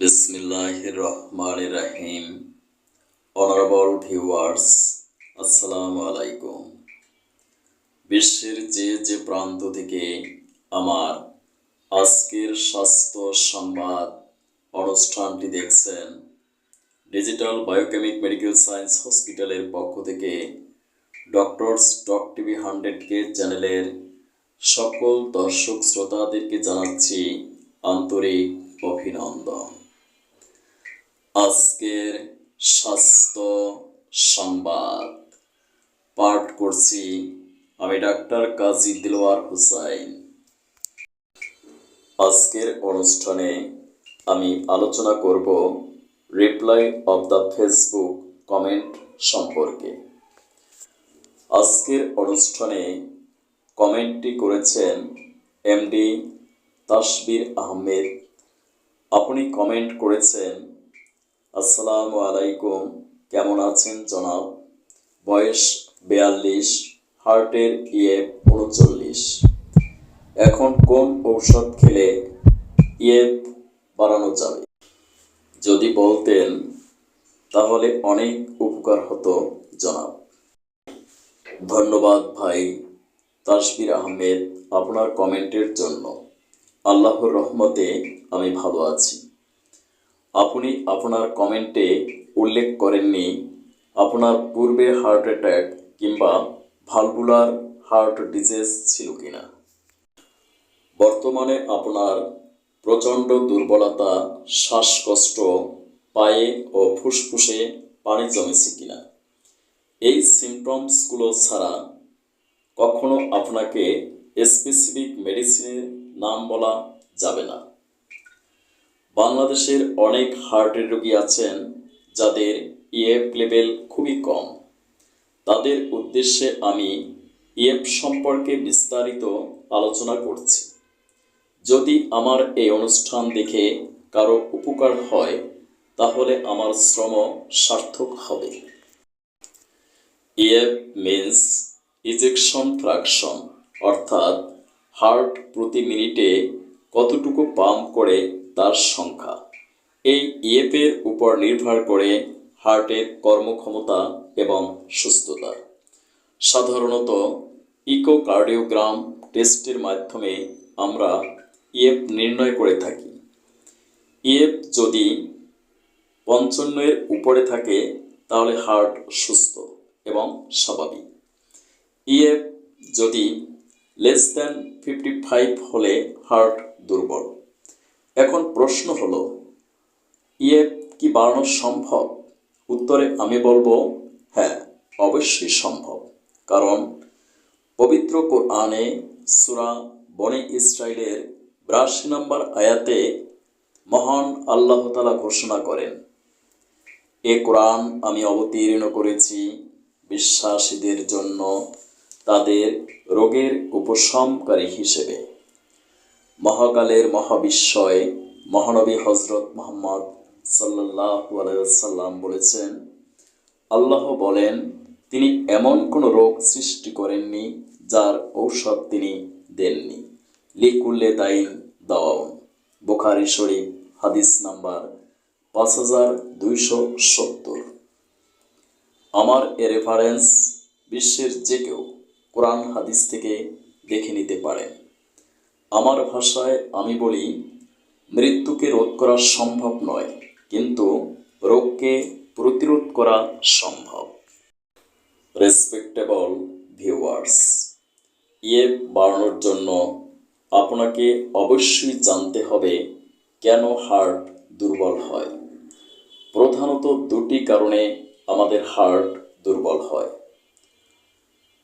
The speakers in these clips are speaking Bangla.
বিসমিল্লাহির রহমানির রহিম। অনারেবল ভিউয়ার্স, আসসালামু আলাইকুম। বিশ্বের যে যে প্রান্ত থেকে আমার আজকের স্বাস্থ্য সংবাদ অনুষ্ঠানটি দেখছেন, ডিজিটাল বায়োকেমিক মেডিকেল সায়েন্স হসপিটালের পক্ষ থেকে ডক্টরস টক টিভি 100K চ্যানেলের সকল দর্শক শ্রোতাদেরকে জানাচ্ছি আন্তরিক অভিনন্দন। আজকের স্বাস্থ্য সংবাদ পাঠ করছি আমি ডাক্তার কাজী দিলওয়ার হুসাইন। আজকের অনুষ্ঠানে আমি আলোচনা করব reply of the Facebook comment সম্পর্কে। আজকের অনুষ্ঠানে কমেন্টটি করেছেন এমডি তাসবির আহমেদ। আপনি কমেন্ট করেছেন, আসসালামু আলাইকুম, কেমন আছেন জনাব? বয়স 42, হার্টের ইএফ 39। এখন কোন ঔষধ খেলে ইএফ বাড়ানো যাবে? যদি বলতেন তাহলে অনেক উপকার হতো জনাব। ধন্যবাদ ভাই তাসবির আহমেদ আপনার কমেন্টের জন্য। আল্লাহর রহমতে আমি ভালো আছি। আপনি আপনার কমেন্টে উল্লেখ করেননি আপনার পূর্বে হার্ট অ্যাটাক কিংবা ভালভুলার হার্ট ডিজিজ ছিল কিনা। বর্তমানে আপনার প্রচণ্ড দুর্বলতা, শ্বাসকষ্ট, পায়ে ও ফুসফুসে পানি জমেছে কিনা। এই সিমটমসগুলো ছাড়া কখনো আপনাকে স্পেসিফিক মেডিসিনের নাম বলা যাবে না। বাংলাদেশের অনেক হার্টের রোগী আছেন যাদের ইএফ লেভেল খুবই কম। তাদের উদ্দেশ্যে আমি ইএফ সম্পর্কে বিস্তারিত আলোচনা করছি। যদি আমার এই অনুষ্ঠান দেখে কারো উপকার হয় তাহলে আমার শ্রম সার্থক হবে। ইএফ মিন্স ইজেকশন ফ্র্যাকশন, অর্থাৎ হার্ট প্রতি মিনিটে কতটুকু পাম্প করে তার সংখ্যা। এই ইএফের উপর নির্ভর করে হার্টের কর্মক্ষমতা এবং সুস্থতা। সাধারণত ইকোকার্ডিওগ্রাম টেস্টের মাধ্যমে আমরা ইএফ নির্ণয় করে থাকি। ইএফ যদি 55-এর উপরে থাকে তাহলে হার্ট সুস্থ এবং স্বাভাবিক। ইএফ যদি লেস দ্যান 55 হলে হার্ট দুর্বল। এখন প্রশ্ন হলো, ইএফ কি বাড়ানো সম্ভব? উত্তরে আমি বলবো হ্যাঁ, অবশ্যই সম্ভব। কারণ পবিত্র কোরআনে সূরা বনী ইসরাইলের 82 নম্বর আয়াতে মহান আল্লাহ তাআলা ঘোষণা করেন, এ কোরআন আমি অবতীর্ণ করেছি বিশ্বাসীদের জন্য তাদের রোগের উপশমকারী হিসেবে। মহাকালের মহাবিস্ময় মহানবী হযরত মুহাম্মদ সাল্লাল্লাহু আলাইহি ওয়াসাল্লাম বলেছেন, আল্লাহ বলেন, তিনি এমন কোনো রোগ সৃষ্টি করেননি যার ঔষধ তিনি দেননি। লিকুল্লে দাইন দাওয়াউন, বুখারী শরীফ, হাদিস নাম্বার 5270। আমার এ রেফারেন্স বিশ্বের যে কেউ কোরআন হাদিস থেকে দেখে নিতে পারেন। আমার ভাষায় আমি বলি, মৃত্যুকে রোধ করা সম্ভব নয়, কিন্তু রোগকে প্রতিরোধ করা সম্ভব। রেসপেক্টেবল ভিউয়ার্স, ইএফ বাড়ানোর জন্য আপনাকে অবশ্যই জানতে হবে কেন হার্ট দুর্বল হয়। প্রধানত দুটি কারণে আমাদের হার্ট দুর্বল হয়।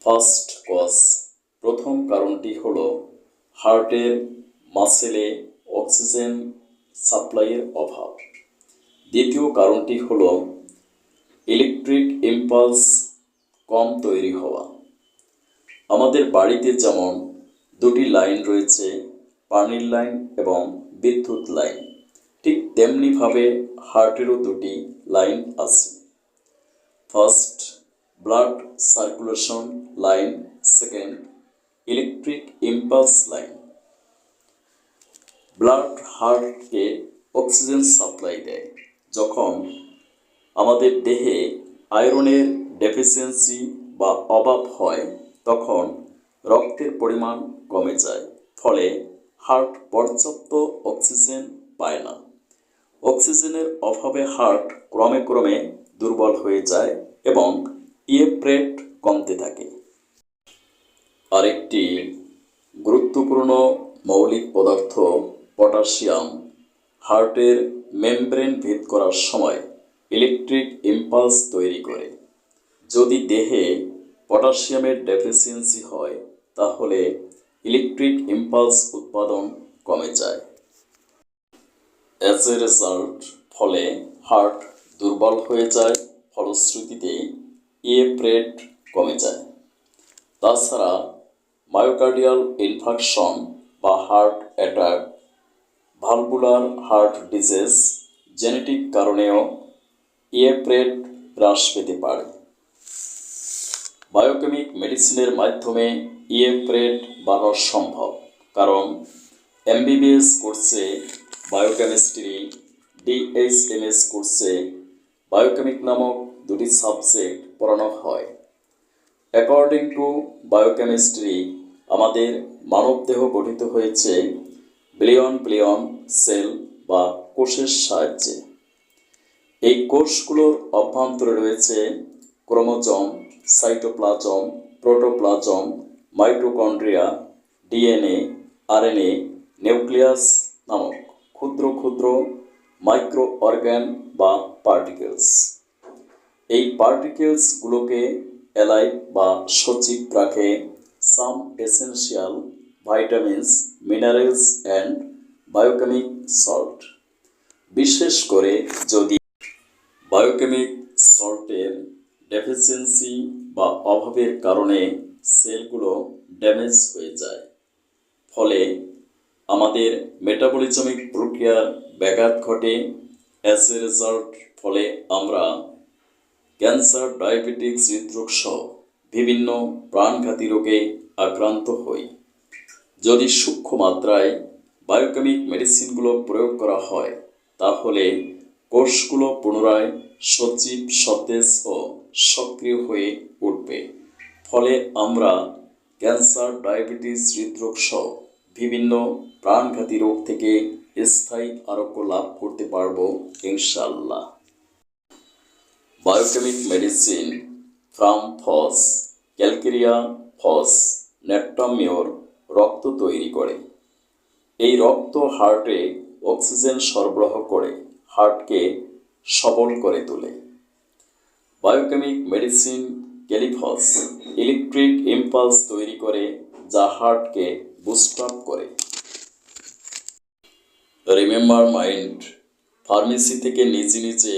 ফার্স্ট কজ, প্রথম কারণটি হলো হার্টের মাসেলে অক্সিজেন সাপ্লাইয়ের অভাব। দ্বিতীয় কারণটি হলো ইলেকট্রিক ইম্পালস কম তৈরি হওয়া। আমাদের বাড়িতে যেমন দুটি লাইন রয়েছে, পানির লাইন এবং বিদ্যুৎ লাইন, ঠিক তেমনিভাবে হার্টেরও দুটি লাইন আছে। First, blood circulation line, second, electric impulse line. Blood হার্টকে অক্সিজেন সাপ্লাই দেয়। যখন আমাদের দেহে আয়রনের ডেফিসিয়েন্সি বা অভাব হয় তখন রক্তের পরিমাণ কমে যায়, ফলে হার্ট পর্যাপ্ত অক্সিজেন পায় না। অক্সিজেনের অভাবে হার্ট ক্রমে ক্রমে দুর্বল হয়ে যায় এবং ইএফ রেট কমতে থাকে। আরেকটি গুরুত্বপূর্ণ মৌলিক পদার্থ পটাশিয়াম হার্টের মেমব্রেন ভেদ করার সময় ইলেকট্রিক ইম্পালস তৈরি করে। যদি দেহে পটাশিয়ামের ডেফিসিয়েন্সি হয় তাহলে ইলেকট্রিক ইম্পালস উৎপাদন কমে যায়। অ্যাজ এ রেজাল্ট ফলে হার্ট দুর্বল হয়ে যায়, ফলশ্রুতিতে ইএফ রেট কমে যায়। তাছাড়া মায়োকার্ডিয়াল ইনফাকশন বা heart attack, valvular heart disease, genetic কারণেও ইএফ রেট হ্রাস পেতে পারে। বায়োকেমিক মেডিসিনের মাধ্যমে ইএফ রেট বাড়ানো সম্ভব, কারণ এমবিবিএস কোর্সে বায়োকেমিস্ট্রি, ডিএইচএমএস কোর্সে বায়োকেমিক নামক দুটি সাবজেক্ট পড়ানো হয়। অ্যাকর্ডিং টু বায়োকেমিস্ট্রি, আমাদের মানবদেহ গঠিত হয়েছে বিলিয়ন বিলিয়ন সেল বা কোষের সাহায্যে। এই কোষগুলোর অভ্যন্তরে রয়েছে chromosome, cytoplasm, protoplasm, mitochondria, DNA, RNA, nucleus নামক ক্ষুদ্র ক্ষুদ্র মাইক্রো অর্গান বা পার্টিকেলস। এই পার্টিকেলসগুলোকে অ্যালাইভ বা সজীব রাখে some essential vitamins, minerals and biochemic salt. বিশেষ করে যদি বায়োকেমিক সল্টের ডেফিসিয়েন্সি বা অভাবের কারণে সেলগুলো ড্যামেজ হয়ে যায়, ফলে আমাদের মেটাবলিজমিক প্রক্রিয়ার ব্যাঘাত ঘটে। অ্যাজ এ রেজাল্ট ফলে আমরা ক্যান্সার, ডায়াবেটিস, হৃদরোগ সহ বিভিন্ন প্রাণঘাতী রোগে আক্রান্ত হই। যদি সূক্ষ্ম মাত্রায় বায়োকেমিক মেডিসিনগুলো প্রয়োগ করা হয় তাহলে কোষগুলো পুনরায় সজীব, সতেজ ও সক্রিয় হয়ে উঠবে। ফলে আমরা ক্যান্সার, ডায়াবেটিস, হৃদরোগ সহ বিভিন্ন প্রাণঘাতী রোগ থেকে স্থায়ী আরোগ্য লাভ করতে পারব ইনশাআল্লাহ। বায়োকেমিক মেডিসিন ফ্রাম ফস, ক্যালকেরিয়া ফস, নেট্রামিওর রক্ত তৈরি করে। এই রক্ত হার্টে অক্সিজেন সরবরাহ করে হার্টকে সবল করে তোলে। বায়োকেমিক মেডিসিন ক্যালিফস ইলেকট্রিক ইম্পালস তৈরি করে যা হার্টকে বুস্ট আপ করে। রিমেম্বার মাইন্ড, ফার্মেসি থেকে নিজে নিজে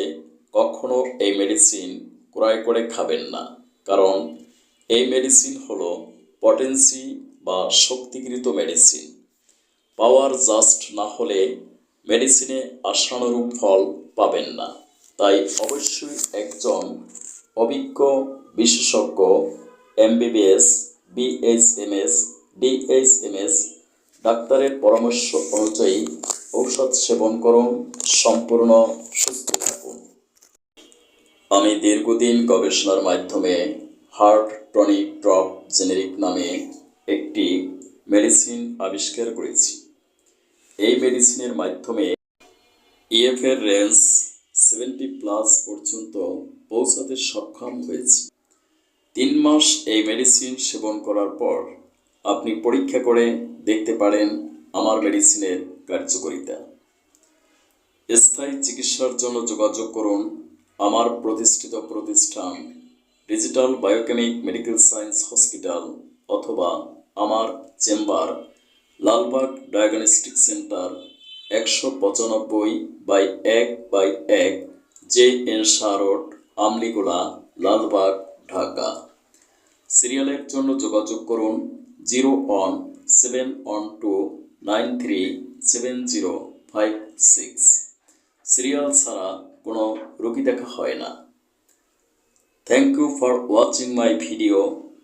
কখনো এই মেডিসিন ক্রয় করে খাবেন না, কারণ এই মেডিসিন হলো পটেন্সি বা শক্তিকৃত মেডিসিন। পাওয়ার জাস্ট না হলে মেডিসিনে আশানুরূপ ফল পাবেন না। তাই অবশ্যই একজন অভিজ্ঞ বিশেষজ্ঞ এমবিবিএস, বিএইচএমএস, ডিএইচএমএস ডাক্তারের পরামর্শ অনুযায়ী ঔষধ সেবন করুন, সম্পূর্ণ সুস্থ থাকুন। আমি দীর্ঘদিন গবেষণার মাধ্যমে হার্ট টনিক ড্রপ জেনেরিক নামে একটি মেডিসিন আবিষ্কার করেছি। এই মেডিসিনের মাধ্যমে ইএফ এর রেঞ্জ 70+ পর্যন্ত পৌঁছাতে সক্ষম হয়েছি। 3 মাস এই মেডিসিন সেবন করার পর আপনি পরীক্ষা করে দেখতে পারেন আমার মেডিসিনের কার্যকারিতা। স্থায়ী চিকিৎসার জন্য যোগাযোগ করুন আমার প্রতিষ্ঠিত প্রতিষ্ঠান digital biochemic medical science hospital অথবা আমার chamber Lalbagh diagnostic centre 195/1/1 JN Shah road, Amligola, Lalbagh, Dhaka. সিরিয়ালের জন্য যোগাযোগ করুন 01712937056। সিরিয়াল ছাড়া কোনো রোগী দেখা হয় না। Thank you for watching my video.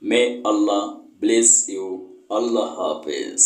May Allah bless you. আল্লাহ হাফেজ।